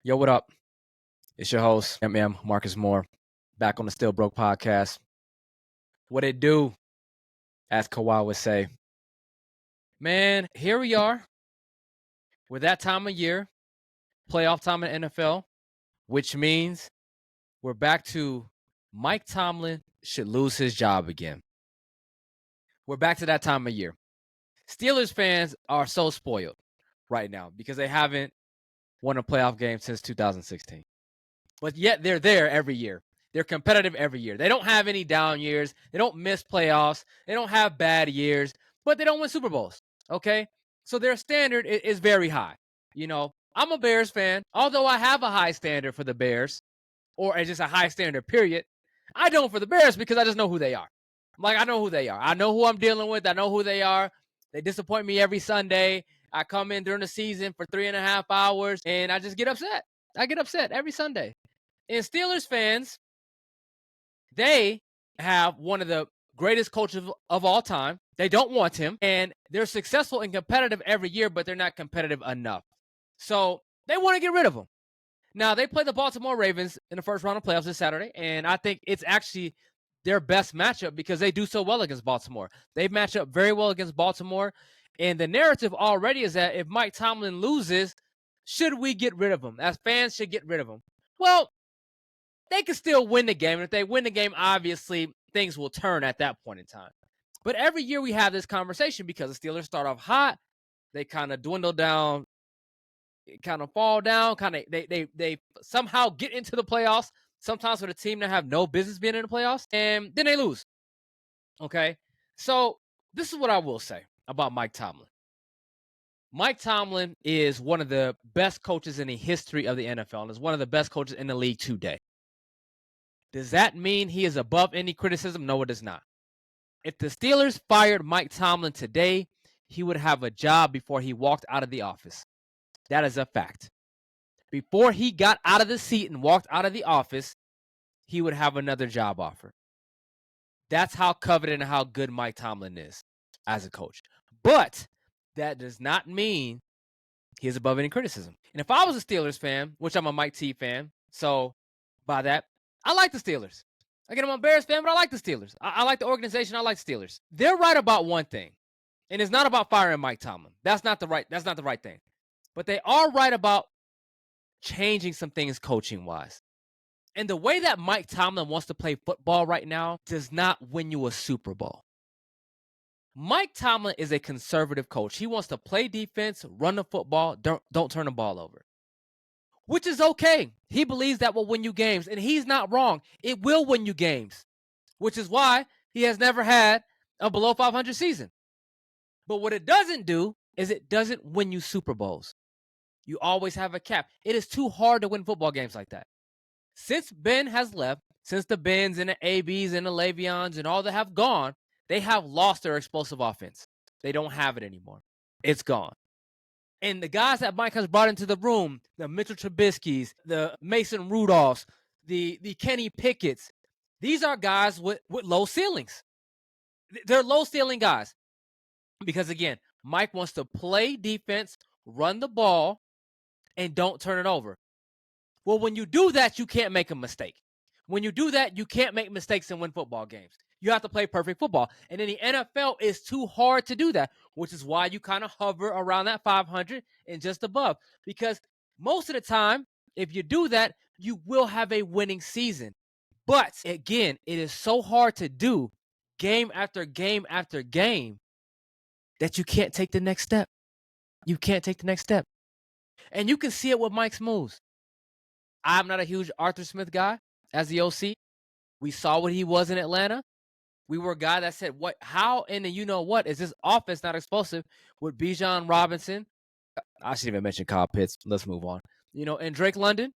Yo, what up? It's your host, Marcus Moore, back on the Still Broke podcast. What it do, as Kawhi would say. Man, here we are. We're that time of year, playoff time in NFL, which means we're back to Mike Tomlin should lose his job again. We're back to that time of year. Steelers fans are so spoiled right now because they haven't won a playoff game since 2016. But yet they're there every year. They're competitive every year. They don't have any down years. They don't miss playoffs. They don't have bad years, but they don't win Super Bowls. Okay? So their standard is very high. You know, I'm a Bears fan. Although I have a high standard for the Bears, or just a high standard, period, I don't for the Bears because I just know who they are. I know who they are. I know who I'm dealing with. I know who they are. They disappoint me every Sunday. I come in during the season for 3.5 hours, and I just get upset. I get upset every Sunday. And Steelers fans, they have one of the greatest coaches of all time. They don't want him, and they're successful and competitive every year, but they're not competitive enough. So they want to get rid of him. Now, they play the Baltimore Ravens in the first round of playoffs this Saturday, and I think it's actually their best matchup because they do so well against Baltimore. They match up very well against Baltimore, and the narrative already is that if Mike Tomlin loses, should we get rid of him? As fans should get rid of him. Well, they can still win the game. And if they win the game, obviously, things will turn at that point in time. But every year we have this conversation because the Steelers start off hot. They kind of dwindle down, kind of fall down, they somehow get into the playoffs, sometimes with a team that have no business being in the playoffs, and then they lose. Okay? So this is what I will say about Mike Tomlin. Mike Tomlin is one of the best coaches in the history of the NFL and is one of the best coaches in the league today. Does that mean he is above any criticism? No, it does not. If the Steelers fired Mike Tomlin today, he would have a job before he walked out of the office. That is a fact. Before he got out of the seat and walked out of the office, he would have another job offer. That's how coveted and how good Mike Tomlin is as a coach. But that does not mean he is above any criticism. And if I was a Steelers fan, which I'm a Mike T fan, so by that, I like the Steelers. Again, I'm a Bears fan, but I like the Steelers. I like the organization. I like Steelers. They're right about one thing, and it's not about firing Mike Tomlin. That's not the right thing. But they are right about changing some things coaching-wise. And the way that Mike Tomlin wants to play football right now does not win you a Super Bowl. Mike Tomlin is a conservative coach. He wants to play defense, run the football, don't turn the ball over. Which is okay. He believes that will win you games, and he's not wrong. It will win you games, which is why he has never had a below 500 season. But what it doesn't do is it doesn't win you Super Bowls. You always have a cap. It is too hard to win football games like that. Since Ben has left, since the Bens and the ABs and the Le'Veons and all that have gone, they have lost their explosive offense. They don't have it anymore. It's gone. And the guys that Mike has brought into the room, the Mitchell Trubisky's, the Mason Rudolphs, the Kenny Pickett's, these are guys with low ceilings. They're low ceiling guys. Because again, Mike wants to play defense, run the ball, and don't turn it over. Well, when you do that, you can't make a mistake. When you do that, you can't make mistakes and win football games. You have to play perfect football. And in the NFL, it's too hard to do that, which is why you kind of hover around that 500 and just above. Because most of the time, if you do that, you will have a winning season. But again, it is so hard to do game after game after game that you can't take the next step. You can't take the next step. And you can see it with Mike's moves. I'm not a huge Arthur Smith guy as the OC. We saw what he was in Atlanta. We were a guy that said, how in the you-know-what is this offense not explosive with Bijan Robinson? I shouldn't even mention Kyle Pitts. Let's move on. And Drake London.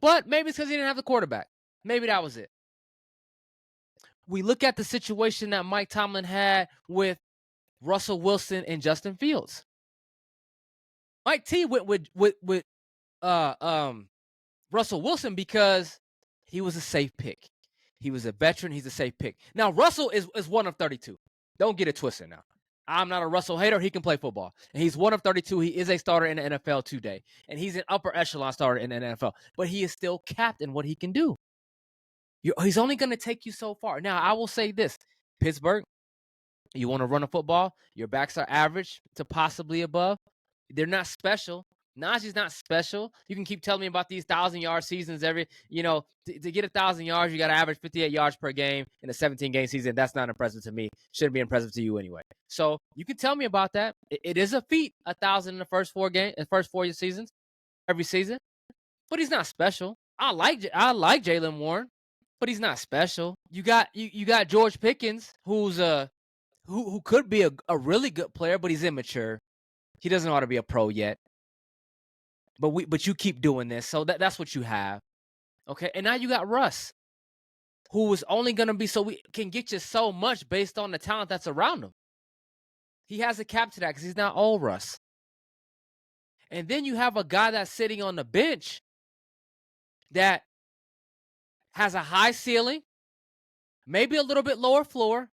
But maybe it's because he didn't have the quarterback. Maybe that was it. We look at the situation that Mike Tomlin had with Russell Wilson and Justin Fields. Mike T went with Russell Wilson because he was a safe pick. He was a veteran. He's a safe pick. Now, Russell is one of 32. Don't get it twisted now. I'm not a Russell hater. He can play football. And he's one of 32. He is a starter in the NFL today. And he's an upper echelon starter in the NFL. But he is still capped in what he can do. He's only going to take you so far. Now, I will say this. Pittsburgh, you want to run a football, your backs are average to possibly above. They're not special. Najee's not special. You can keep telling me about these 1,000-yard seasons to get 1,000 yards, you got to average 58 yards per game in a 17-game season. That's not impressive to me. Shouldn't be impressive to you anyway. So you can tell me about that. It is a feat, 1,000 in the first 4 seasons, every season. But he's not special. I like Jaylen Warren, but he's not special. You got George Pickens, who could be a really good player, but he's immature. He doesn't know how to be a pro yet. But you keep doing this, so that's what you have. Okay, and now you got Russ, who is only going to be so we can get you so much based on the talent that's around him. He has a cap to that because he's not old Russ. And then you have a guy that's sitting on the bench that has a high ceiling, maybe a little bit lower floor,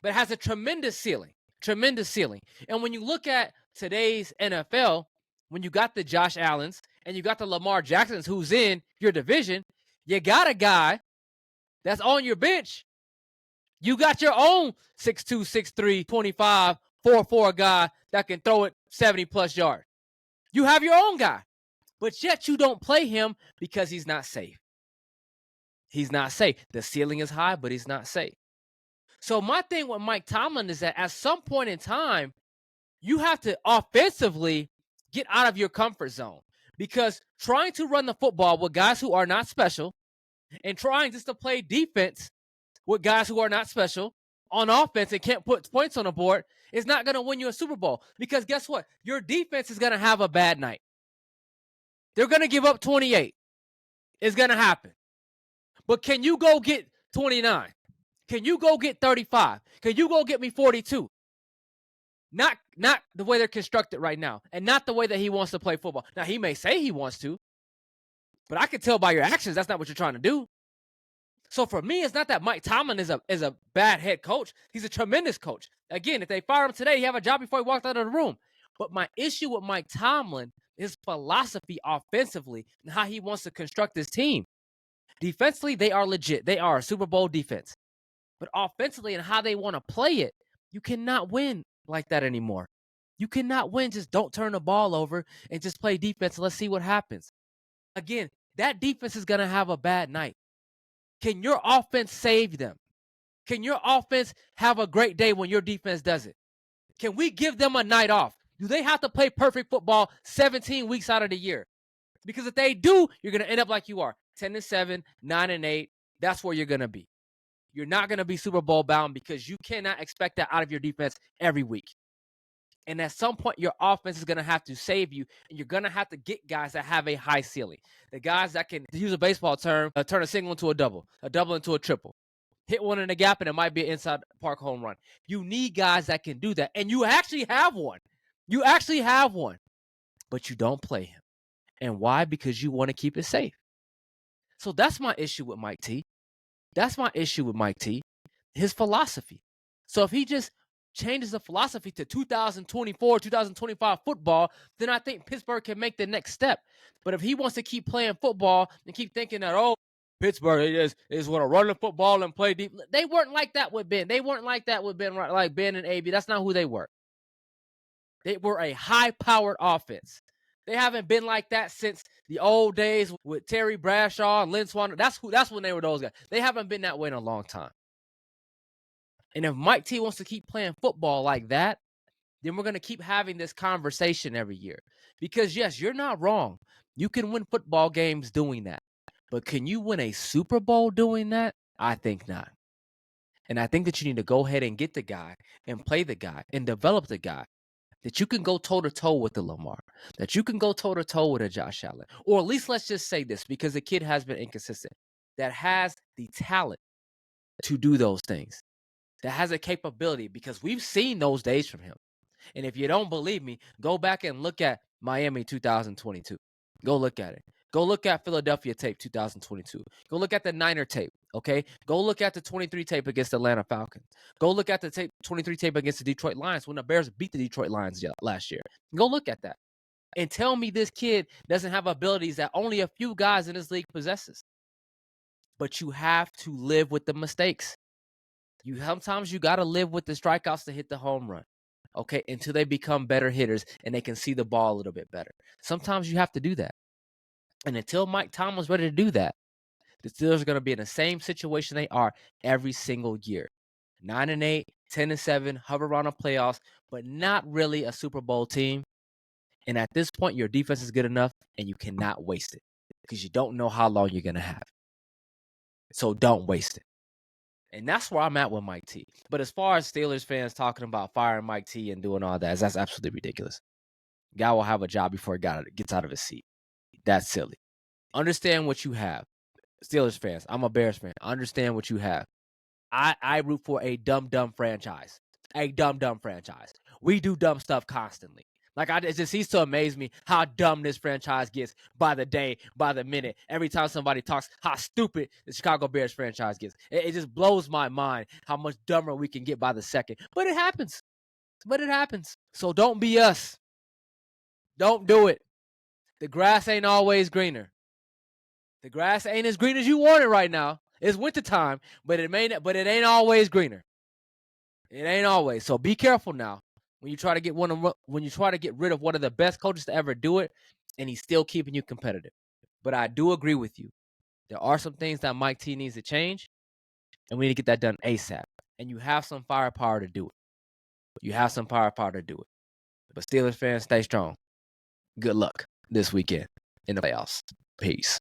but has a tremendous ceiling. And when you look at today's NFL, when you got the Josh Allens and you got the Lamar Jacksons who's in your division, you got a guy that's on your bench. You got your own 6'2", 6'3", 25, 4'4" guy that can throw it 70-plus yards. You have your own guy, but yet you don't play him because he's not safe. He's not safe. The ceiling is high, but he's not safe. So my thing with Mike Tomlin is that at some point in time, you have to offensively get out of your comfort zone, because trying to run the football with guys who are not special and trying just to play defense with guys who are not special on offense and can't put points on the board is not going to win you a Super Bowl, because guess what? Your defense is going to have a bad night. They're going to give up 28. It's going to happen. But can you go get 29? Can you go get 35? Can you go get me 42? Not the way they're constructed right now, and not the way that he wants to play football. Now, he may say he wants to, but I can tell by your actions that's not what you're trying to do. So for me, it's not that Mike Tomlin is a bad head coach. He's a tremendous coach. Again, if they fire him today, he have a job before he walked out of the room. But my issue with Mike Tomlin is philosophy offensively and how he wants to construct his team. Defensively, they are legit. They are a Super Bowl defense. But offensively and how they want to play it, you cannot win like that anymore. You cannot win. Just don't turn the ball over and just play defense. Let's see what happens. Again, that defense is going to have a bad night. Can your offense save them? Can your offense have a great day when your defense does it? Can we give them a night off? Do they have to play perfect football 17 weeks out of the year? Because if they do, you're going to end up like you are, 10-7, 9-8. That's where you're going to be. You're not going to be Super Bowl bound because you cannot expect that out of your defense every week. And at some point, your offense is going to have to save you, and you're going to have to get guys that have a high ceiling. The guys that can, to use a baseball term, turn a single into a double into a triple. Hit one in the gap, and it might be an inside park home run. You need guys that can do that, and you actually have one. But you don't play him. And why? Because you want to keep it safe. So that's my issue with Mike T. His philosophy. So if he just changes the philosophy to 2024, 2025 football, then I think Pittsburgh can make the next step. But if he wants to keep playing football and keep thinking that, Pittsburgh is want to run the football and play deep. They weren't like that with Ben. Like Ben and AB. That's not who they were. They were a high-powered offense. They haven't been like that since the old days with Terry Bradshaw and Lynn Swan. That's when they were those guys. They haven't been that way in a long time. And if Mike T wants to keep playing football like that, then we're going to keep having this conversation every year. Because, yes, you're not wrong. You can win football games doing that. But can you win a Super Bowl doing that? I think not. And I think that you need to go ahead and get the guy and play the guy and develop the guy that you can go toe-to-toe with the Lamar, that you can go toe-to-toe with a Josh Allen. Or at least let's just say this, because the kid has been inconsistent, that has the talent to do those things, that has a capability, because we've seen those days from him. And if you don't believe me, go back and look at Miami 2022. Go look at it. Go look at Philadelphia tape 2022. Go look at the Niner tape, okay? Go look at the 23 tape against the Atlanta Falcons. Go look at the 23 tape against the Detroit Lions when the Bears beat the Detroit Lions last year. Go look at that. And tell me this kid doesn't have abilities that only a few guys in this league possesses. But you have to live with the mistakes. Sometimes you got to live with the strikeouts to hit the home run, okay, until they become better hitters and they can see the ball a little bit better. Sometimes you have to do that. And until Mike Tomlin's ready to do that, the Steelers are going to be in the same situation they are every single year. 9-8, 10-7, hover around the playoffs, but not really a Super Bowl team. And at this point, your defense is good enough, and you cannot waste it because you don't know how long you're going to have. So don't waste it. And that's where I'm at with Mike T. But as far as Steelers fans talking about firing Mike T and doing all that, that's absolutely ridiculous. Guy will have a job before he gets out of his seat. That's silly. Understand what you have. Steelers fans, I'm a Bears fan. Understand what you have. I root for a dumb franchise. A dumb franchise. We do dumb stuff constantly. Like, it just seems to amaze me how dumb this franchise gets by the day, by the minute. Every time somebody talks, how stupid the Chicago Bears franchise gets. It just blows my mind how much dumber we can get by the second. But it happens. So don't be us. Don't do it. The grass ain't always greener. The grass ain't as green as you want it right now. It's wintertime, but it ain't always greener. It ain't always. So be careful now when you try to get rid of one of the best coaches to ever do it, and he's still keeping you competitive. But I do agree with you. There are some things that Mike T needs to change, and we need to get that done ASAP. And you have some firepower to do it. But Steelers fans, stay strong. Good luck this weekend in the playoffs. Peace.